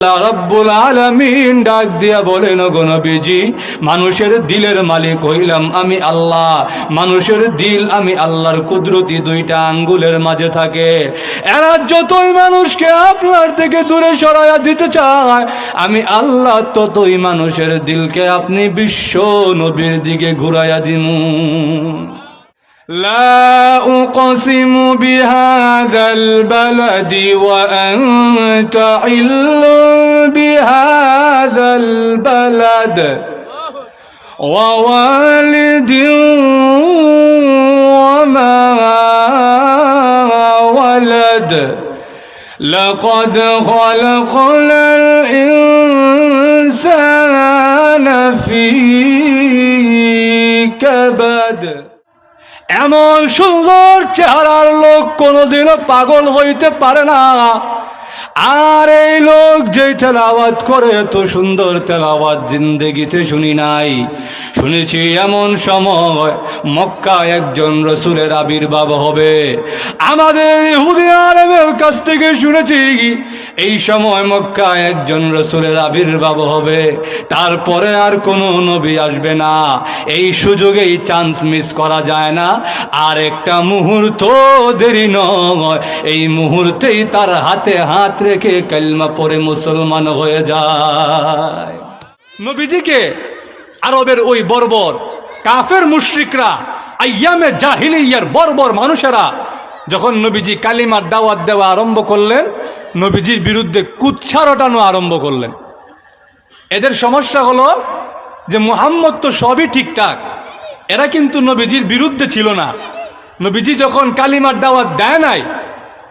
আল্লাহ রাব্বুল আলামিন ডাক দিয়া বলেন, ওগো নবীজি, মানুষের দিলের মালিক হইলাম আমি আল্লাহ। মানুষের দিল আমি আল্লাহর কুদরতি দুইটা আঙ্গুলের মাঝে থাকে। এরা যতই মানুষকে আপনার থেকে দূরে সরাইয়া দিতে চায়, আমি আল্লাহ ততই মানুষের দিলকে আপনি বিশ্ব নবীর দিকে ঘুরাইয়া দিমু। لا أقسم بهذا البلد وأنت حل بهذا البلد ووالد وما ولد لقد خلقنا الإنسان في كبد। এমন সুন্দর চেহারার লোক কোনোদিনও পাগল হইতে পারে না। আর এই লোক যে তেলাওয়াত করে, এত সুন্দর তেলাওয়াত জিন্দেগিতে শুনি নাই। শুনেছি এমন সময় মক্কায় একজন রসুলের আবির্ভাব হবে। আমাদের ইহুদি আলেমের কাছ থেকে শুনেছি এই সময় মক্কায় একজন রসুলের আবির্ভাব হবে, তারপরে আর কোনো নবী আসবে না। এই সুযোগেই চান্স মিস করা যায় না। আর একটা মুহূর্ত দেরি নয়, এই মুহূর্তেই তার হাতে হাত রেখে কালিমা পড়ে মুসলমান হয়ে যায়। নবীজিকে আরবের ওই বর্বর কাফের মুশরিকরা, আইয়ামে জাহিলিয়ার বর্বর মানুষেরা যখন নবীজি কালিমার দাওয়াত দেওয়া আরম্ভ করলেন, নবীজির বিরুদ্ধে কুৎসা রটানো আরম্ভ করলেন। এদের সমস্যা হলো যে মুহাম্মদ তো সবই ঠিকঠাক, এরা কিন্তু নবীজির বিরুদ্ধে ছিল না। নবীজি যখন কালিমার দাওয়াত দেয় নাই,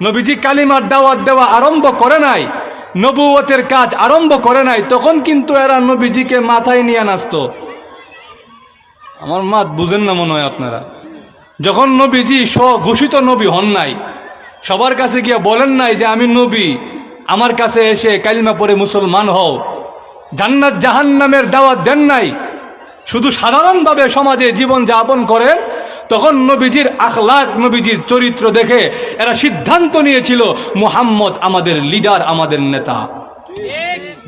নবীজি কালিমার দাওয়াত দেওয়া আরম্ভ করে নাই, নবুয়তের কাজ আরম্ভ করে নাই, তখন কিন্তু এরা নবীজিকে মাথায় নিয়ে নাচত। আমার মাত বুঝেন না মনে হয় আপনারা। যখন নবীজি স্বঘোষিত নবী হন নাই, সবার কাছে গিয়ে বলেন নাই যে আমি নবী, আমার কাছে এসে কালিমা পড়ে মুসলমান হও, জান্নাত জাহান্নামের দাওয়াত দেন নাই, শুধু সাধারণভাবে সমাজে জীবন যাপন করে, তখন নবীজির আখলাক, নবীজির চরিত্র দেখে এরা সিদ্ধান্ত নিয়েছিল মুহাম্মদ আমাদের লিডার, আমাদের নেতা।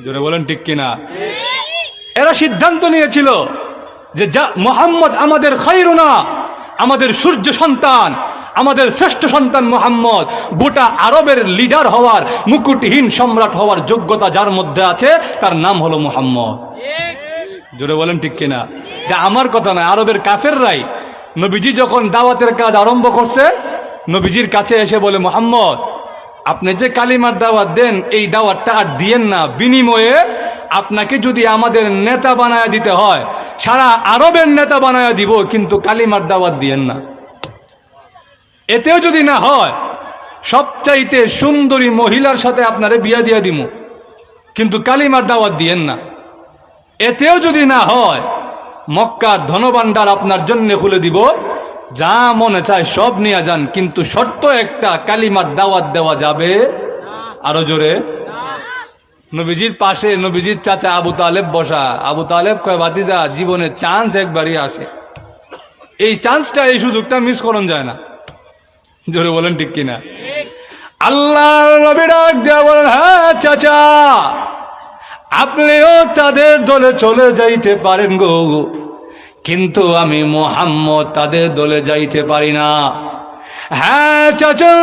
জোরে বলেন ঠিক কিনা? এরা সিদ্ধান্ত নিয়েছিল যে মুহাম্মদ আমাদের খায়রুনা, আমাদের সূর্য সন্তান, আমাদের শ্রেষ্ঠ সন্তান মুহাম্মদ। গোটা আরবের লিডার হওয়ার, মুকুটহীন সম্রাট হওয়ার যোগ্যতা যার মধ্যে আছে, তার নাম হলো মুহাম্মদ। জোরে বলেন ঠিক কিনা? এটা আমার কথা নয়, আরবের কাফেররাই। নবীজি যখন দাওয়াতের কাজ আরম্ভ করছে, নবীজির কাছে এসে বলে, মুহাম্মদ আপনি যে কালিমার দাওয়াত দেন, এই দাওয়াতটা আর দিয়েন না। বিনিময়ে আপনাকে যদি আমাদের নেতা বানায়া দিতে হয়, সারা আরবের নেতা বানায়া দিব, কিন্তু কালিমার দাওয়াত দিয়েন না। এতেও যদি না হয়, সবচাইতে সুন্দরী মহিলার সাথে আপনারে বিয়া দিয়া দিব, কিন্তু কালিমার দাওয়াত দিয়েন না। এতেও যদি না হয়, মক্কার ধনভাণ্ডার আপনার জন্য খুলে দিব, যা মনে চায় সব নিয়ে যান, কিন্তু শর্ত একটা, কালিমার দাওয়াত দেওয়া যাবে। আরো জোরে। নবীজির পাশে নবীজির চাচা আবু তালেব বসা। আবু তালেব কয়, ভাতিজা, জীবনে চান্স একবারই আসে, এই চান্সটা, এই সুযোগটা মিস করন যায় না। জোরে বলেন ঠিক কিনা? আল্লাহ নবী ডাক দেয়া বলেন, হ্যাঁ চাচা, আপনিও তাদের দলে চলে যাইতে পারেন গো, কিন্তু আমি মুহাম্মদ তাদের দলে যাইতে পারি না। হ্যাঁ চাচা,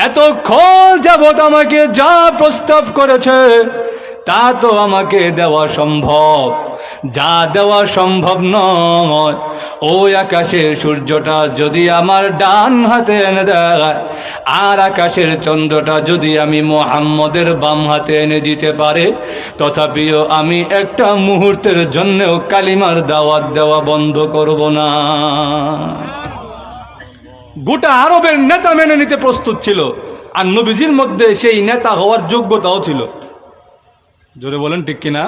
এতক্ষণ যাবত আমাকে যা প্রস্তাব করেছে তা তো আমাকে দেওয়া সম্ভব, যা দেওয়া সম্ভব নয়। ওই আকাশের সূর্যটা যদি আমার ডান হাতে এনে দেয়, আর আকাশের চন্দ্রটা যদি আমি মুহাম্মদের বাম হাতে এনে দিতে পারে, তথাপিও আমি একটা মুহূর্তের জন্যও কালিমার দাওয়াত দেওয়া বন্ধ করব না। গোটা আরবের নেতা মেনে নিতে প্রস্তুত ছিল, আর নবীজির মধ্যে সেই নেতা হওয়ার যোগ্যতাও ছিল। জোরে বলেন ঠিক কিনা?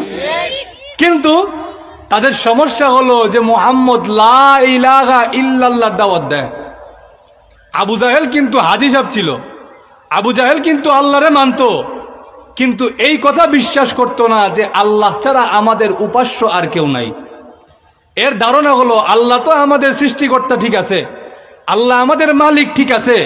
কিন্তু তাদের সমস্যা হলো যে মুহাম্মদ লা ইলাহা ইল্লাল্লাহ দাওয়াত দেয়। আবু জাহেল কিন্তু হাজী সাহেব ছিল, আবু জাহেল কিন্তু আল্লাহরে মানত, কিন্তু এই কথা বিশ্বাস করত না যে আল্লাহ ছাড়া আমাদের উপাস্য আর কেউ নাই। এর ধারণা হলো আল্লাহ তো আমাদের সৃষ্টিকর্তা ঠিক আছে, আল্লাহ আমাদের মালিক ঠিক আছে,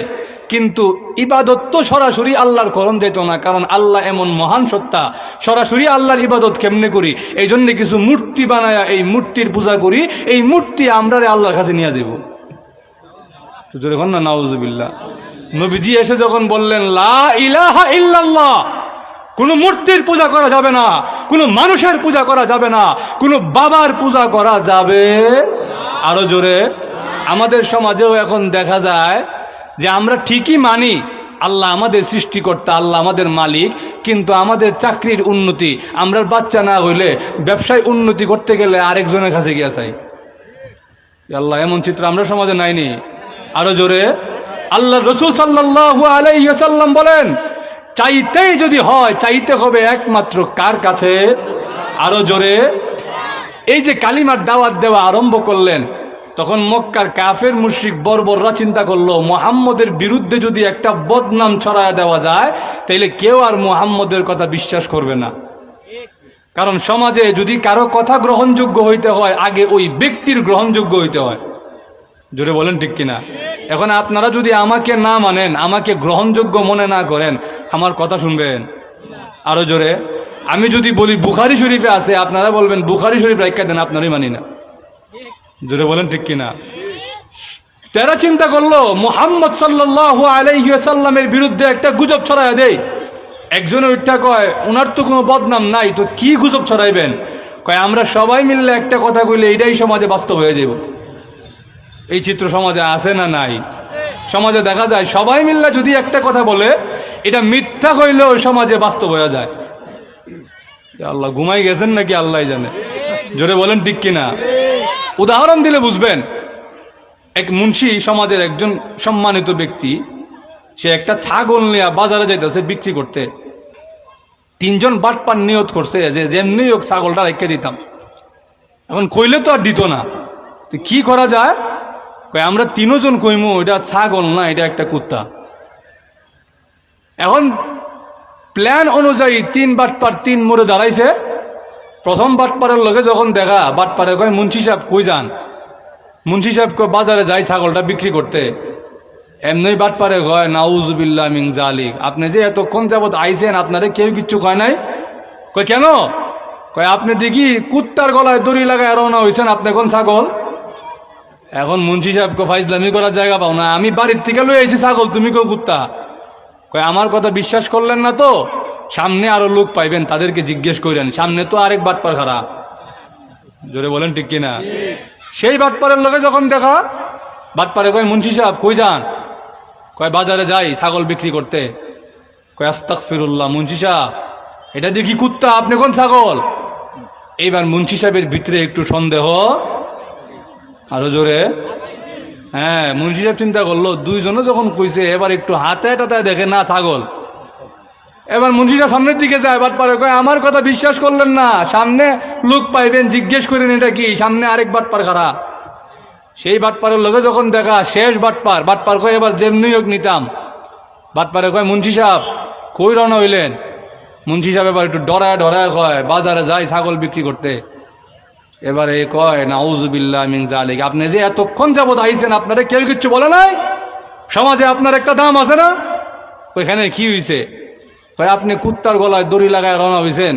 কিন্তু ইবাদত তো সরাসরি আল্লাহর করণ যেত না, কারণ আল্লাহ এমন মহান সত্তা, সরাসরি আল্লাহর ইবাদত কেমনে করি? এই জন্য কিছু মূর্তি বানায়া এই মূর্তির পূজা করি, এই মূর্তি আমরা আল্লাহর কাছে নিয়ে যাব। না নাউজুবিল্লাহ। নবীজি এসে যখন বললেন লা ইলাহা ইল্লাল্লাহ, কোনো মূর্তির পূজা করা যাবে না, কোনো মানুষের পূজা করা যাবে না, কোনো বাবার পূজা করা যাবে। আরো জোরে। আমাদের সমাজেও এখন দেখা যায় যে আমরা ঠিকই মানি আল্লাহ আমাদের সৃষ্টিকর্তা, আল্লাহ আমাদের মালিক, কিন্তু আমাদের চাকরির উন্নতি, আমরা বাচ্চা না হইলে ব্যবসায় উন্নতি করতে গেলে আরেকজনের কাছে গিয়া চাই। আল্লাহ এমন চিত্র আমরা সমাজে নাইনি। আরো জোরে। আল্লাহ রসুল সাল্লাল্লাহু আলাইহি ওয়াসাল্লাম বলেন, চাইতেই যদি হয় চাইতে হবে একমাত্র কার কাছে? আরো জোরে। এই যে কালিমার দাওয়াত দেওয়া আরম্ভ করলেন, তখন মক্কার কাফের মুশরিক বর্বররা চিন্তা করলো, মুহাম্মদের বিরুদ্ধে যদি একটা বদনাম ছড়ায় দেওয়া যায় তাইলে কেউ আর মুহাম্মদের কথা বিশ্বাস করবে না। কারণ সমাজে যদি কারো কথা গ্রহণযোগ্য হইতে হয় আগে ওই ব্যক্তির গ্রহণযোগ্য হইতে হয়। জোরে বলেন ঠিক কিনা? এখন আপনারা যদি আমাকে না মানেন, আমাকে গ্রহণযোগ্য মনে না করেন, আমার কথা শুনবেন? আরো জোরে। আমি যদি বলি বুখারী শরীফে আছে, আপনারা বলবেন বুখারী শরীফ রাইখা দেন, আপনারই মানি না। জোরে বলেন ঠিক কিনা? তারা চিন্তা করলো মুহাম্মদ সাল্লাল্লাহু আলাইহি ওয়াসাল্লামের বিরুদ্ধে একটা গুজব ছড়ায় দেয়। একজনে উঠা কয় ওনার তো কোনো বদনাম নাই, তো কি গুজব ছড়াইবেন? কয় আমরা সবাই মিললে একটা কথা কইলে এটাই সমাজে বাস্তব হয়ে যাব। এই চিত্র সমাজে আছে না নাই? সমাজে দেখা যায় সবাই মিললে যদি একটা কথা বলে এটা মিথ্যা কইলেও সমাজে বাস্তব হয়ে যায়। আল্লাহ ঘুমাই গেছেন নাকি আল্লাহ জানে। জোরে বলেন ঠিক কিনা? উদাহরণ দিলে বুঝবেন। এক মুন্সি সমাজের একজন সম্মানিত ব্যক্তি, সে একটা ছাগল নিয়ে বাজারে যাইতেছে বিক্রি করতে। তিনজন বাটপার নিয়ত করছে যে যেমনি হোক ছাগলটা রেখে দিতাম। এখন কইলে তো আর দিত না, তো কি করা যায়? আমরা তিনজন কইমু এটা ছাগল না, এটা একটা কুত্তা। এখন প্ল্যান অনুযায়ী তিন বাটপার তিন মোড়ে দাঁড়াইছে। প্রথম বাটপারের লগে যখন দেখা, বাটপারে কয় মুন্সি সাহেব কই যান? মুন্সি সাহেব কয় বাজারে যাই ছাগলটা বিক্রি করতে। এমনি বাটপারে কয় নাউজুবিল্লাহ মিন জালিক, আপনি যে এতক্ষণ যাবত আইছেন আপনারে কেউ কিচ্ছু কয় নাই? কয় কেন? কয় আপনি দেখি কুত্তার গলায় দড়ি লাগায় রওনা হয়েছেন, আপনি কোন ছাগল? এখন মুন্সি সাহেবকে ফাইজলামি করার জায়গা পাও না, আমি বাড়ির থেকে লই আইছি ছাগল, তুমি কেউ কুত্তা? কয় আমার কথা বিশ্বাস করলেন না তো সামনে আরো লোক পাইবেন, তাদেরকে জিজ্ঞেস করেন, সামনে তো আরেক বাটপার খারাপ। জোরে বলেন ঠিক কিনা? সেই বাটপারের লোকে যখন দেখা, বাটপারে কয় মুন্সি সাহেব কই যান? কয় বাজারে যাই ছাগল বিক্রি করতে। কয় আস্তাগফিরুল্লাহ, মুন্সি সাহেব এটা দেখি কুত্তা, আপনি কোন ছাগল? এইবার মুন্সি সাহেবের ভিতরে একটু সন্দেহ। আরো জোরে। হ্যাঁ, মুন্সি সাহেব চিন্তা করলো দুইজনে যখন কইছে, এবার একটু হাতে টাতায় দেখে না ছাগল। এবার মুন্সি সাহেব সামনের দিকে যায়, বাটপারে কয় আমার কথা বিশ্বাস করলেন না, সামনে লোক পাইবেন, জিজ্ঞেস করেন এটা কি, সামনে আরেক বাটপার খারাপ। সেই বাটপারের লোকে যখন দেখা, শেষ বাটপার, বাটপার কয় এবার যেমনি হোক নিতাম। বাটপারে কয় মুন্সি সাহেব কই রওনা হইলেন? মুন্সি সাহেব এবার একটু ডরায় ডরায় কয় বাজারে যাই ছাগল বিক্রি করতে। এবারে কয় নাউজুবিল্লাহ মিন জালিক, আপনি যে এতক্ষণ যাবত আইছেন আপনারা কেউ কিচ্ছু বলে নাই? সমাজে আপনার একটা দাম আছে না? ওইখানে কি হয়েছে? কয় আপনি কুত্তার গলায় দড়ি লাগায় রওনা হয়েছেন,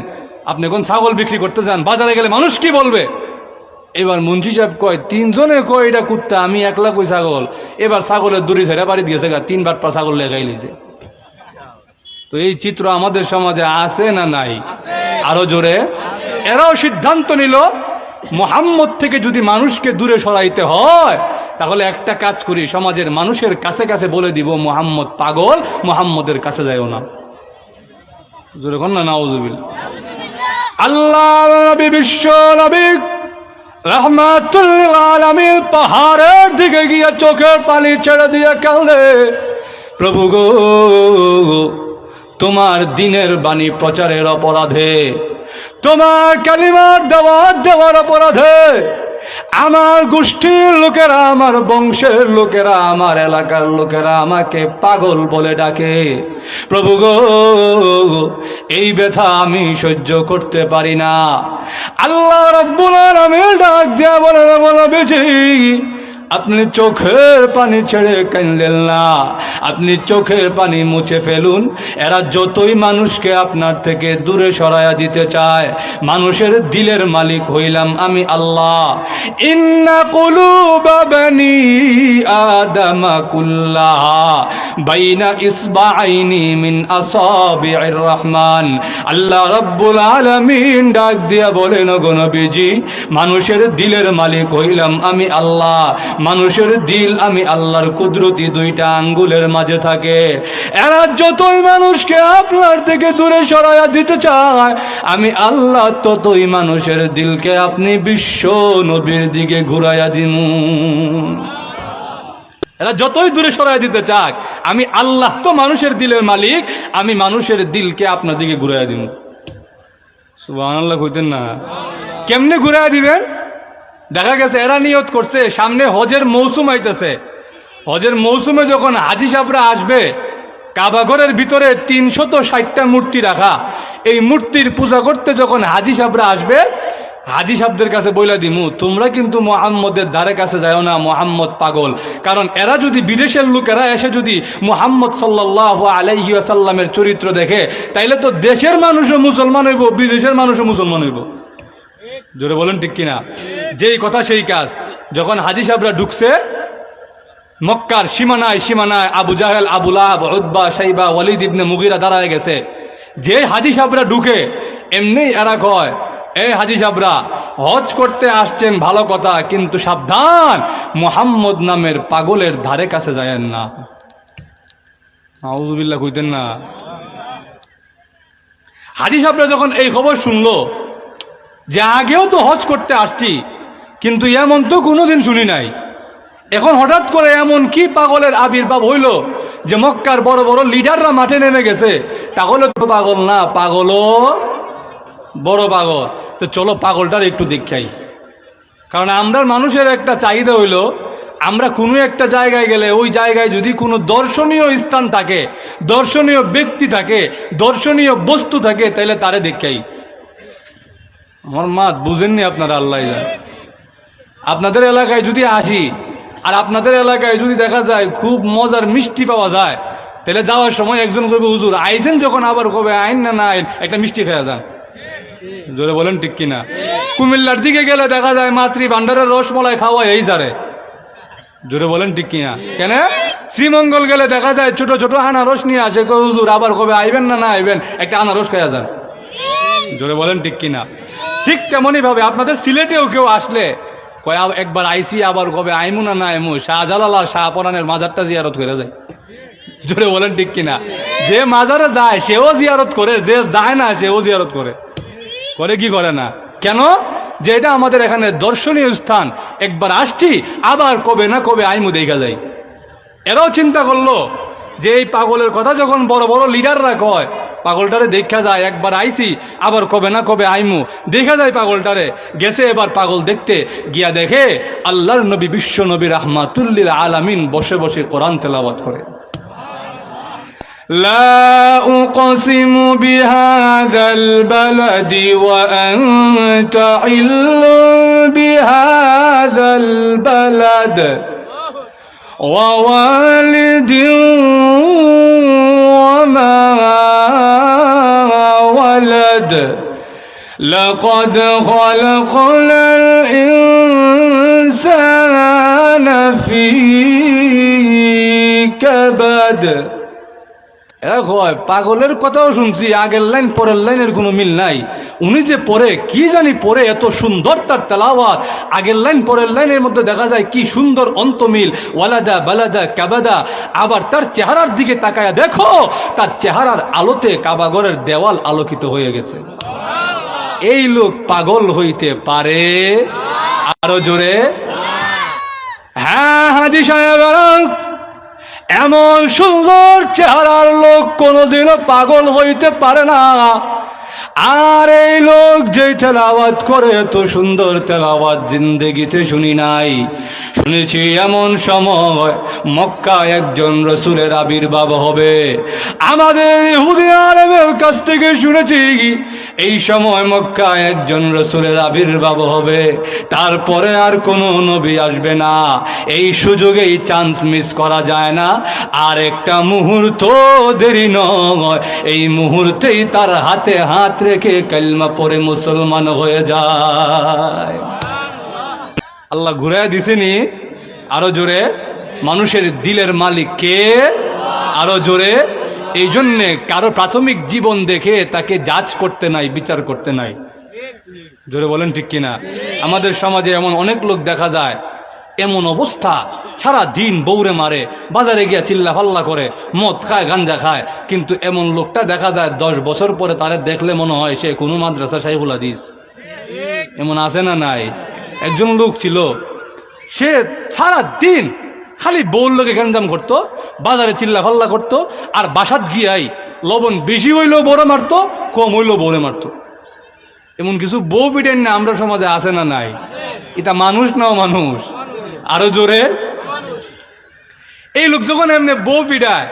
আপনি কোন ছাগল বিক্রি করতে চান? বাজারে গেলে মানুষ কি বলবে? এবার মুন্সি সাহেব কয় তিনজনে কয় এটা কুত্তা, আমি একলা কই ছাগল। এবার ছাগলের দড়ি ছেড়ে বাড়ি দিয়েছে, তিন বাটপা ছাগল লেগাই লিছে। তো এই চিত্র আমাদের সমাজে আছে না নাই? আরো জোরে। এরাও সিদ্ধান্ত নিল মুহাম্মদ থেকে যদি মানুষকে দূরে সরাইতে হয় তাহলে একটা কাজ করি, সমাজের মানুষের কাছে কাছে বলে দিব মুহাম্মদ পাগল, মুহাম্মদের কাছে যাইও না। জোরে কোন না নাউজুবিল্লাহ। আল্লাহ নবী বিশ্ব নবী রাহমাতুল আলামিন পাহাড়ের দিকে গিয়ে চোখের পানি ছেড়ে দিয়ে কাঁদে, প্রভু গো তোমার দিনের বাণী প্রচারের অপরাধে, তোমার কালিমার দাওয়াত দেওয়ার অপরাধে আমার গোষ্ঠীর লোকেরা, আমার বংশের লোকেরা, আমার এলাকার লোকেরা আমাকে পাগল বলে ডাকে। প্রভু গো এই ব্যথা আমি সহ্য করতে পারি না। আল্লাহ রাব্বুল আলামিন ডাক দিয়া বলে, নবী, আপনি চোখের পানি ছেড়ে কাঁদলেন না, আপনি চোখের পানি মুছে ফেলুন। এরা যতই মানুষকে আপনার থেকে দূরে সরাইয়া দিতে চায়, মানুষের দিলের মালিক হইলাম আমি আল্লাহ। ইন্না কুলুবা বানি আদামা কুল্লাহা বাইনা ইসবাআইনি মিন আসাবি'ir রহমান। আল্লাহ রাব্বুল আলামিন ডাক দিয়া বলেন, ওগো নবীজি, মানুষের দিলের মালিক হইলাম আমি আল্লাহ। মানুষের দিল আমি আল্লাহর কুদরতি দুইটা আঙ্গুলের মাঝে থাকে। এরা যতই মানুষকে আপনার থেকে দূরে সরাইয়া দিতে চায়, আমি আল্লাহ ততই মানুষের দিলকে আপনি বিশ্ব নবীর দিকে ঘুরাইয়া দিমু। এরা যতই দূরে সরাইয়া দিতে চাক, আমি আল্লাহ তো মানুষের দিলের মালিক, আমি মানুষের দিলকে আপনার দিকে ঘুরাইয়া দিমু। সুবহানাল্লাহ কইতেন না? কেমনে ঘুরাইয়া দিবেন? দেখা গেছে এরা নিয়ত করছে সামনে হজের মৌসুম আইতেছে, হজের মৌসুমে যখন হাজি সাহেবরা আসবে, কাবাঘরের ভিতরে 360টা মূর্তি রাখা, এই মূর্তির পূজা করতে যখন হাজি সাহেবরা আসবে, হাজি সাহেবদের কাছে বইলা দিমু, তোমরা কিন্তু মুহাম্মদের ধারে কাছে যাও না, মুহাম্মদ পাগল। কারণ এরা যদি বিদেশের লোকেরা এসে যদি মুহাম্মদ সাল্লাল্লাহু আলাইহি ওয়াসাল্লামের চরিত্র দেখে, তাইলে তো দেশের মানুষও মুসলমান হইব, বিদেশের মানুষও মুসলমান হইব। জোরে বলেন ঠিক কিনা? যেই কথা সেই কাজ। যখন হাজি সাহেবরা ঢুকছে মক্কার সীমানায় সীমানায়, আবু জাহেল, আবু লাহাব, উতবা, শাইবা, ওয়ালিদ ইবনে মুগিরা দাঁড়ায় গেছে। যে হাজি সাহেবরা ঢুকে এমনি এরা কয়, এই হাজি সাহেবরা হজ করতে আসছেন ভালো কথা, কিন্তু সাবধান, মুহাম্মদ নামের পাগলের ধারে কাছে যায়েন না। আউযুবিল্লাহ কইতেন না? হাজি সাহেবরা যখন এই খবর শুনলো যে আগেও তো হজ করতে আসছি, কিন্তু এমন তো কোনোদিন শুনি নাই, এখন হঠাৎ করে এমন কি পাগলের আবির্ভাব হইল যে মক্কার বড় বড় লিডাররা মাঠে নেমে গেছে, তাহলে তো পাগল না, পাগলও বড় পাগল। তো চলো পাগলটার একটু দেখাই। কারণ আমরা মানুষের একটা চাহিদা হইল, আমরা কোনো একটা জায়গায় গেলে ওই জায়গায় যদি কোনো দর্শনীয় স্থান থাকে, দর্শনীয় ব্যক্তি থাকে, দর্শনীয় বস্তু থাকে, তাহলে তারে দেখাই। আমার মা বুঝেননি আপনারা, আল্লাহ জানে। আপনাদের এলাকায় যদি আসি আর আপনাদের এলাকায় যদি দেখা যায় খুব মজার মিষ্টি পাওয়া যায়, তাহলে যাওয়ার সময় একজন কইবে, হুজুর আইছেন যখন আবার কবে আইন না না আইন, একটা মিষ্টি খেয়ে যান। জোরে বলেন ঠিক কিনা? কুমিল্লার দিকে গেলে দেখা যায় মাতৃ ভান্ডারের রসমলাই খাওয়া এই যারে। জোরে বলেন ঠিক কিনা? কেন? শ্রীমঙ্গল গেলে দেখা যায় ছোট ছোট আনারস নিয়ে আসে, কই হুজুর আবার কবে আইবেন না না আইবেন, একটা আনারস খেয়ে যান। জোরে বলেন ঠিক কিনা? ঠিক তেমনই ভাবে আপনাদের সিলেটেও কেউ আসলে কয়, একবার আইসি আবার কবে আইমু না না আইমু, শাহজালাল আর শাহপরানের মাজারটা জিয়ারত করে যায়। জোরে বলেন ঠিক কিনা? যে মাজারে যায় সেও জিয়ারত করে, যে যায় না সেও জিয়ারত করে। করে কি করে না? কেন? যে এটা আমাদের এখানে দর্শনীয় স্থান, একবার আসছি আবার কবে না কবে আইমু দেখা যায়। এরাও চিন্তা করলো যে এই পাগলের কথা যখন বড় বড় লিডাররা কয়, পাগলটারে দেখা যায়, একবার আইছি আবার কবে না কবে আইমু, দেখা যায় পাগলটারে। গেছে এবার পাগল দেখতে গিয়া দেখে আল্লাহর নবী বিশ্ব নবী রাহমাতুল লিল আলামিন বসে বসে কোরআন তেলাওয়াত করে। লা উকসিমু বিহাযাল বালাদি ওয়া আনতা ইল্লু বিহাযাল বালাদ ওয়া ওয়ালিদিন ওয়া মা ওয়ালাদ লাকাদ খালাকনাল ইনসানা ফী কাবাদ। এরা কয় পাগলের কথাও শুনছি, আগের লাইন পরের লাইনের কোনো মিল নাই। উনি যে পড়ে কি জানি পড়ে, এত সুন্দর তার তেলাওয়াত, আগের লাইন পরের লাইনের মধ্যে দেখা যায় কি সুন্দর অন্তমিল, ওয়ালাদা বালাদা কাবাদা। আবার তার চেহারার দিকে তাকায়া দেখো, তার চেহারার আলোতে কাবাগরের দেওয়াল আলোকিত হয়ে গেছে। এই লোক পাগল হইতে পারে? আরো জোরে হ্যাঁ। হাজী সাহেব এমন সুন্দর চেহারার লোক কোনোদিনও পাগল হইতে পারে না। আর এই লোক যে তেলাওয়াত করে এত সুন্দর তেলাওয়াত জিন্দেগিতে শুনি নাই। শুনেছি এমন সময় মক্কায় একজন রসুলের আবির্ভাব হবে। আমাদের ইহুদি আলেমের কাছ থেকে শুনেছি এই সময় মক্কায় একজন রসুলের আবির্ভাব হবে, তারপরে আর কোনো নবী আসবে না। এই সুযোগেই চান্স মিস করা যায় না। আর একটা মুহূর্ত দেরি নয়, এই মুহূর্তেই তার হাতে হাত রেখে কালিমা পড়ে মুসলমান হয়ে যায়। আল্লাহ ঘুরায় দিছেনি। আরো জোরে, মানুষের দিলের মালিক কে? আরো জোরে। এই জন্যে কারো প্রাথমিক জীবন দেখে তাকে জাজ করতে নাই, বিচার করতে নাই। জোরে বলেন ঠিক কিনা? আমাদের সমাজে এমন অনেক লোক দেখা যায়, এমন অবস্থা সারা দিন বউরে মারে, বাজারে গিয়ে চিল্লা ফাল্লা করে, মদ খায়, গাঞ্জা খায়, কিন্তু এমন লোকটা দেখা যায় 10 বছর পরে তারে দেখলে মনে হয় সে কোনো মাদ্রাসা শাইখুল হাদিস। এমন আছে না নাই? একজন লোক ছিল, সে সারা দিন খালি বউর লোকে গ্যাঞ্জাম করতো, বাজারে চিল্লা ফাল্লা করতো, আর বাসাত গিয়াই লবণ বেশি হইলেও বড় মারতো, কম হইলেও বউরে মারতো। এমন কিছু বউ পিটেন না আমরা সমাজে আছে না নাই? এটা মানুষ নাও মানুষ। আরো জোরে। এই লোক যখন এমনি বউ পিটায়,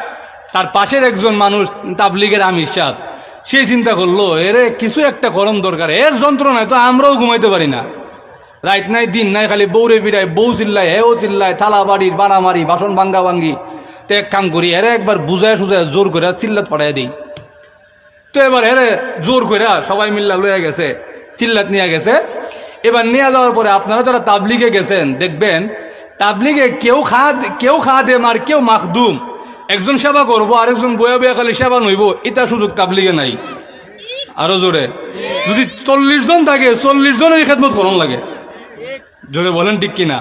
তার পাশের একজন মানুষ তাবলিগের আমির সাহেব, সে চিন্তা করলো এরে কিছু একটা করণ দরকার, এর যন্ত্রণায় তো আমরাও ঘুমাইতে পারি না, রাত নাই দিন নাই খালি বউরে পিটায়, বউ চিল্লায়, হেও চিল্লায়, থালা বাড়ির বাড়ামারি, বাসন ভাঙ্গা ভাঙ্গি। তো এক কাম করি, এরে একবার বুঝায় সুজায় জোর করে চিল্লাত পড়াই দিই। তো এবার এরে জোর করে সবাই মিল্লা লইয়া গেছে, চিল্লাত নিয়ে গেছে। এবার নিয়ে যাওয়ার পরে আপনারা যারা তাবলিগে গেছেন দেখবেন, তাবলিগে কেউ খাদেম আর কেউ মাখদুম, একজন সেবা করবো আরেকজন বয়া বয়া খালি সেবা নইব, এটা সুযোগ তাবলিগে নাই। আরো জোরে। যদি 40 জন থাকে, 40 জনের খেদমত করন লাগে। জোরে বলেন ঠিক কিনা?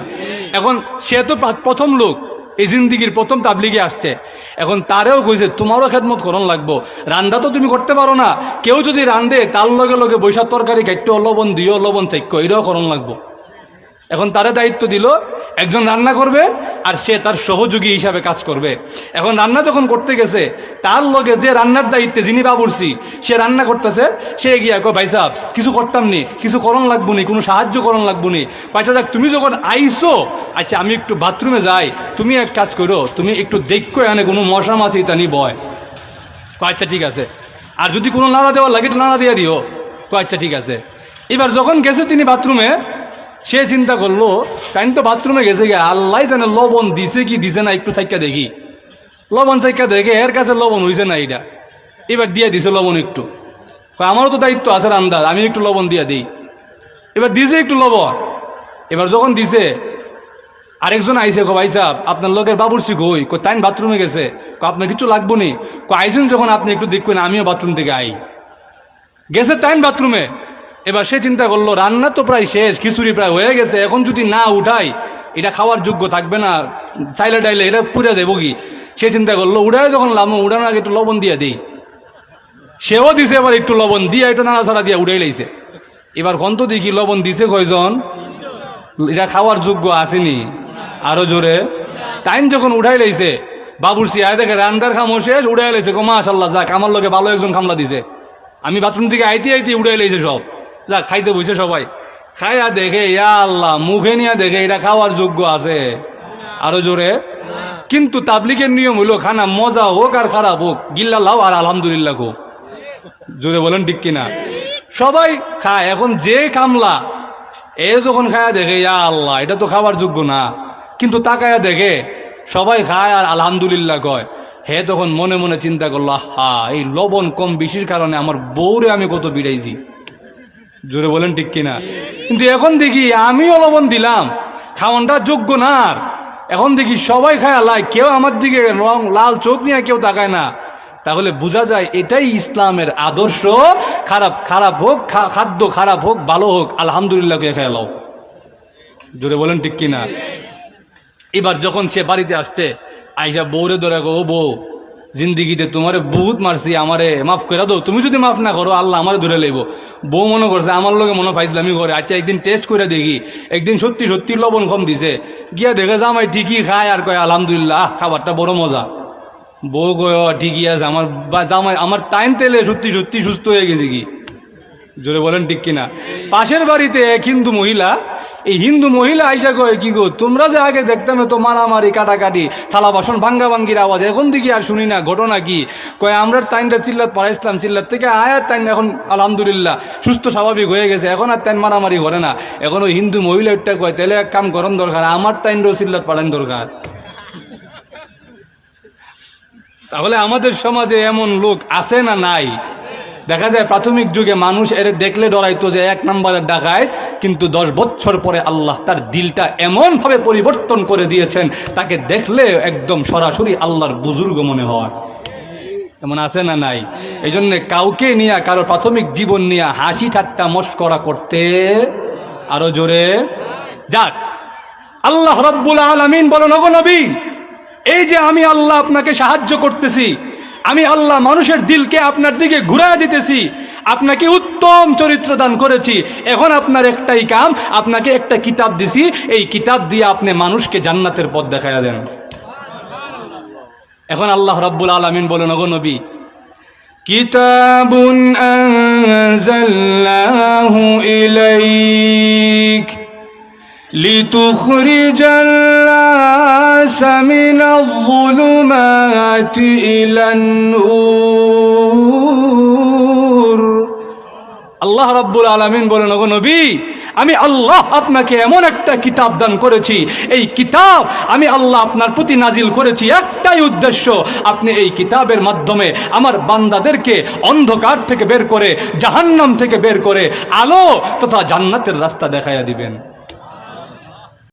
এখন সে তো প্রথম লোক, এই জিন্দিগির প্রথম তাবলিগে আসছে, এখন তারেও কইছে তোমারও খেদমত করন লাগবো। রান্না তো তুমি করতে পারো না, কেউ যদি রান্ধে তার লগে লগে বৈশাখ তরকারি কাটতে লবণ দিও, লবণ চাইক্য, এটাও করন লাগবো। এখন তারে দায়িত্ব দিল, একজন রান্না করবে আর সে তার সহযোগী হিসাবে কাজ করবে। এখন রান্না যখন করতে গেছে, তার লগে যে রান্নার দায়িত্বে যিনি বাবুর্চি, সে রান্না করতেছে, সে গিয়া কো ভাই সাহেব কিছু করতাম নি, কিছু করণ লাগবো নি, কোনো সাহায্য করণ লাগবো নি। পয়সা যাক তুমি যখন আইসো, আচ্ছা আমি একটু বাথরুমে যাই, তুমি এক কাজ করো, তুমি একটু দেখো এখানে কোনো মশা মাছি তা নি বয়। আচ্ছা ঠিক আছে। আর যদি কোনো নাড়া দেওয়ার লাগে একটু নাড়া দিয়ে দিও। আচ্ছা ঠিক আছে। এবার যখন গেছে তিনি বাথরুমে, সে চিন্তা করলো তাই তো বাথরুমে গেছে গে, আল্লাহ জানে লবণ দিছে কি দিছে না, একটু চাইকা দেখি। লবণ চাইকা দেখে এর কাছে লবণ হয়েছে না এটা, এবার দিয়ে দিছে লবণ একটু। আমারও তো দায়িত্ব আছে রান্দার, আমি একটু লবণ দিয়ে দিই। এবার দিছে একটু লবণ। এবার যখন দিছে, আরেকজন আইসে, ভাই সাহেব আপনার লোকের বাবুর্চি কই? তাই বাথরুমে গেছে। আপনার কিছু লাগবো নি? আইসেন যখন আপনি একটু দেখবেন, আমিও বাথরুম থেকে আই। গেছে তাই বাথরুমে। এবার সে চিন্তা করলো রান্না তো প্রায় শেষ, খিচুড়ি প্রায় হয়ে গেছে, এখন যদি না উঠাই এটা খাওয়ার যোগ্য থাকবে না, চাইলে টাইলে এটা পুড়ে দেবো কি। সে চিন্তা করলো উড়ায় যখন লামো, উড়ানোর আগে একটু লবণ দিয়ে দিই। সেও দিছে, এবার একটু লবণ দিয়ে একটু নাড়াচাড়া দিয়ে উড়াই লাইছে। এবার কন্ত দেখি লবণ দিছে কয়জন, এটা খাওয়ার যোগ্য আসেনি। আরো জোরে। টাইম যখন উঠাই লাইছে, বাবুর্চি আয় দেখে রান্নার খামো শেষ, উড়াই লাইছে। মাশাআল্লাহ, যাক আমার লোকে ভালো একজন খামলা দিছে। আমি বাথরুম থেকে আইতে আইতে উড়াই লাইছে সব। যাক খাইতে বসে সবাই খাইয়া দেখে, ইয়া আল্লাহ, মুখে নিয়ে দেখে এটা খাওয়ার যোগ্য আছে। আরো জোরে। কিন্তু তাবলিগের নিয়ম হইলো খানা মজা হোক আর খারাপ হোক, গিল্লা লাও আর আলহামদুলিল্লাহ হোক। জোরে বলেন ঠিক কিনা? সবাই খায়। এখন যে কামলা এ যখন খায়া দেখে, ইয়া আল্লাহ, এটা তো খাবার যোগ্য না, কিন্তু তাকায়া দেখে সবাই খায় আর আলহামদুলিল্লাহ কয়, হে তখন মনে মনে চিন্তা করলো, আহা, এই লবণ কম বেশির কারণে আমার বউরে আমি কত বিড়াইছি। জোরে বলেন ঠিক কিনা? কিন্তু এখন দেখি আমিও লবণ দিলাম, খাওয়ানটা যোগ্য না। এখন দেখি সবাই খায় লাই, কেউ আমার দিকে রং লাল চোখ নিয়ে কেউ তাকায় না। তাহলে বোঝা যায় এটাই ইসলামের আদর্শ। খারাপ হোক, খাদ্য খারাপ হোক, ভালো হোক, আলহামদুলিল্লাহ কে খেয়ে লাও। জোরে বলেন ঠিক কিনা? এবার যখন সে বাড়িতে আসছে, আইসা বউরে ধরে, ও বউ, জিন্দিগিতে তোমারে বহুত মারছি, আমারে মাফ করে দাও, তুমি যদি মাফ না করো আল্লাহ আমারে ধরে লইব। বউ মনে করছে আমার লোকে মনে পাইছিলামি করে, আচ্ছা একদিন টেস্ট করে দেখি। একদিন সত্যি সত্যি লবণ কম দিছে, গিয়া দেখে জামাই ঠিকই খায় আর কয় আলহামদুলিল্লাহ, খাবারটা বড় মজা। বউ কয় ঠিকই আছে, আমার জামাই আমার টাইম তেলে সত্যি সত্যি সুস্থ হয়ে গেছে কি। জোরে বলেন ঠিক কিনা? পাশের বাড়িতে এক হিন্দু মহিলা, এই হিন্দু মহিলা আইসা কয়, কি গো তোমরা যে আগে দেখতাম তো মারামারি কাটাকাটি থালা বাসন ভাঙ্গা ভাঙ্গির আওয়াজ, এখন দিকে আর শুনি না, ঘটনা কি? কয় আমরা তাইনটা চিল্লাত পড়াইছিলাম, চিল্লাত থেকে আয়াত তাইন এখন আলহামদুলিল্লাহ সুস্থ স্বাভাবিক হয়ে গেছে, এখন আর তাইন মারামারি করে না। এখন ওই হিন্দু মহিলা একটা কয়, তাহলে এক কাম করন দরকার, আমার তাইনও চিল্লাত পাঠান দরকার। তাহলে আমাদের সমাজে এমন লোক আছে না নাই? দেখা যায় প্রাথমিক যুগে মানুষ এর দেখলে ডরাইতো যে এক নম্বরের ডাকায়, কিন্তু 10 বছর পরে আল্লাহ তার দিলটা এমন ভাবে পরিবর্তন করে দিয়েছেন, তাকে দেখলে একদম সরাসরি আল্লাহর বুজুর্গ মনে হয়। এমন আছে না নাই? এই জন্য কাউকে নিয়ে, কারো প্রাথমিক জীবন নিয়ে হাসি ঠাট্টা মস্করা করতে, আরো জোরে যাক। আল্লাহ রাব্বুল আলামিন বলেন, ওগো নবী, এই যে আমি আল্লাহ আপনাকে সাহায্য করতেছি, আমি আল্লাহ মানুষের দিলকে আপনার দিকে ঘুরায় দিতেছি, আপনাকে উত্তম চরিত্র দান করেছি, এখন আপনার একটাই কাম, আপনাকে একটা কিতাব দিছি, এই কিতাব দিয়ে আপনি মানুষকে জান্নাতের পথ দেখায়া দেন। এখন আল্লাহ রাব্বুল আলামিন বলেন, ওগো নবী, কিতাবুন আনজালনাহু ইলাইক লিতুখরিজাল নাসা মিনাল যুলুমাতি ইলান নূর। আল্লাহ রাব্বুল আলামিন বলেন, ওগো নবী, আমি আল্লাহ আপনাকে এমন একটা কিতাব দান করেছি, এই কিতাব আমি আল্লাহ আপনার প্রতি নাজিল করেছি একটাই উদ্দেশ্য, আপনি এই কিতাবের মাধ্যমে আমার বান্দাদেরকে অন্ধকার থেকে বের করে, জাহান্নাম থেকে বের করে আলো তথা জান্নাতের রাস্তা দেখাইয়া দিবেন।